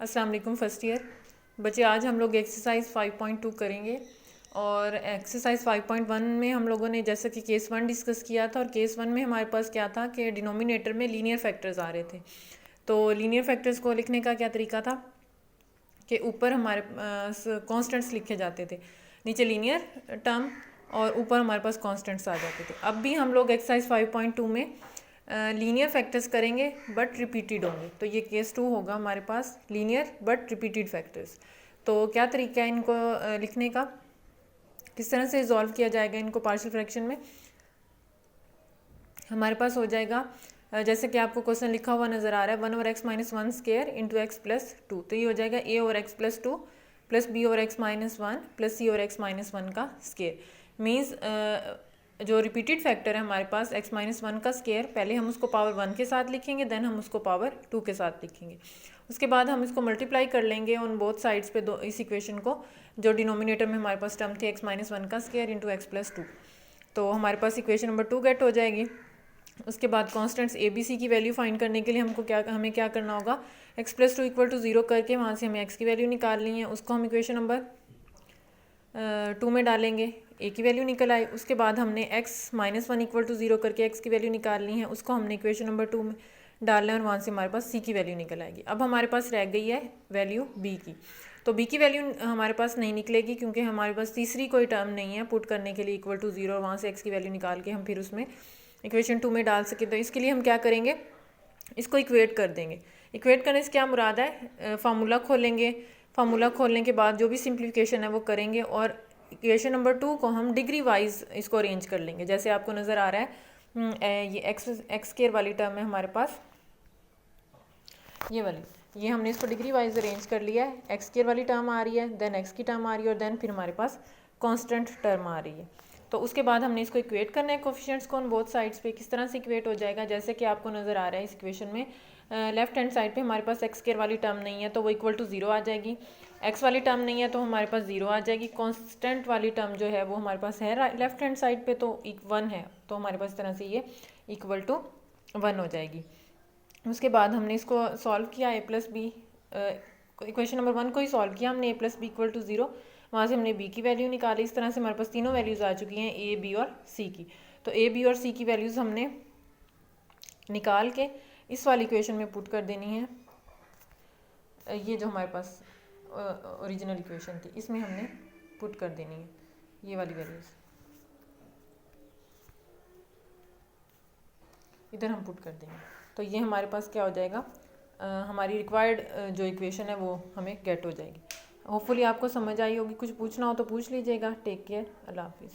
अस्सलाम वालेकुम first year बच्चे। आज हम लोग एक्सरसाइज 5.2 करेंगे और एक्सरसाइज 5.1 में हम लोगों ने जैसा कि केस 1 डिस्कस किया था और केस 1 में हमारे पास क्या था कि डिनोमिनेटर में लीनियर फैक्टर्स आ रहे थे। तो लीनियर फैक्टर्स को लिखने का क्या तरीका था कि ऊपर हमारे पास कॉन्स्टेंट्स लिखे जाते थे, नीचे लीनियर टर्म और ऊपर हमारे पास कॉन्स्टेंट्स आ जाते थे। अब भी हम लोग एक्सरसाइज 5.2 में लीनियर फैक्टर्स करेंगे बट रिपीटेड होंगे। तो ये केस 2 होगा हमारे पास लीनियर बट रिपीटेड फैक्टर्स। तो क्या तरीका है इनको लिखने का, किस तरह से रिजॉल्व किया जाएगा इनको पार्शियल फ्रैक्शन में। हमारे पास हो जाएगा जैसे कि आपको क्वेश्चन लिखा हुआ नज़र आ रहा है 1/x-1 square into x plus 2। तो ये हो जाएगा a/x+2 plus b/x-1 plus c/x-1 का स्क्वायर। मीन्स जो रिपीटेड फैक्टर है हमारे पास x-1 का स्क्वायर, पहले हम उसको पावर 1 के साथ लिखेंगे, देन हम उसको पावर 2 के साथ लिखेंगे। उसके बाद हम इसको मल्टीप्लाई कर लेंगे ऑन बोथ साइड्स पे दो इस इक्वेशन को। जो डिनोमिनेटर में हमारे पास टर्म थी x-1 का स्क्वायर इंटू x+2, तो हमारे पास इक्वेशन नंबर 2 गेट हो जाएगी। उसके बाद कॉन्स्टेंट्स ए बी सी की वैल्यू फाइंड करने के लिए हमें क्या करना होगा, x+2 = 0 करके वहाँ से हमें x की वैल्यू निकालनी है। उसको हम इक्वेशन नंबर 2 में डालेंगे, ए की वैल्यू निकल आई। उसके बाद हमने x-1 = 0 करके x की वैल्यू निकालनी है, उसको हमने इक्वेशन नंबर 2 में डालना है और वहाँ से हमारे पास c की वैल्यू निकल आएगी। अब हमारे पास रह गई है वैल्यू b की। तो b की वैल्यू हमारे पास नहीं निकलेगी क्योंकि हमारे पास तीसरी कोई टर्म नहीं है पुट करने के लिए =0 और वहाँ से x की वैल्यू निकाल के हम फिर उसमें इक्वेशन 2 में डाल सके। तो इसके लिए हम क्या करेंगे, इसको इक्वेट कर देंगे। इक्वेट करने से क्या मुराद है, फार्मूला खोलेंगे, फार्मूला खोलने के बाद जो भी सिंप्लीफिकेशन है वो करेंगे और इक्वेशन नंबर 2 को हम डिग्री वाइज इसको अरेंज कर लेंगे। जैसे आपको नज़र आ रहा है ये एक्स स्क्वायर वाली टर्म है हमारे पास, ये वाली, ये हमने इसको डिग्री वाइज अरेंज कर लिया है। एक्स स्क्वायर वाली टर्म आ रही है, देन एक्स की टर्म आ रही है और देन फिर हमारे पास कांस्टेंट टर्म आ रही है। तो उसके बाद हमने इसको इक्वेट करना है कोफिशिएंट्स को ऑन बोथ साइड्स पे। किस तरह से इक्वेट हो जाएगा, जैसे कि आपको नज़र आ रहा है इस इक्वेशन में लेफ्ट हैंड साइड पे हमारे पास एक्स स्क्वायर वाली टर्म नहीं है तो वो =0 आ जाएगी, एक्स वाली टर्म नहीं है तो हमारे पास 0 आ जाएगी, कांस्टेंट वाली टर्म जो है वो हमारे पास है लेफ्ट हैंड साइड पे तो 1 है, तो हमारे पास इस तरह से ये =1 हो जाएगी। उसके बाद हमने इसको सॉल्व किया, a+b इक्वेशन नंबर 1 को ही सॉल्व किया हमने, a+b = 0। वहाँ से हमने b की वैल्यू निकाली। इस तरह से हमारे पास तीनों वैल्यूज़ आ चुकी हैं a, b और c की। तो a, b और c की वैल्यूज़ हमने निकाल के इस वाली इक्वेशन में पुट कर देनी है। ये जो हमारे पास ओरिजिनल इक्वेशन थी इसमें हमने पुट कर देनी है ये वाली वैल्यूज़, इधर हम पुट कर देंगे। तो ये हमारे पास क्या हो जाएगा, हमारी रिक्वायर्ड जो इक्वेशन है वो हमें गेट हो जाएगी। होपफुली आपको समझ आई होगी। कुछ पूछना हो तो पूछ लीजिएगा। टेक केयर, अल्लाह हाफिज़।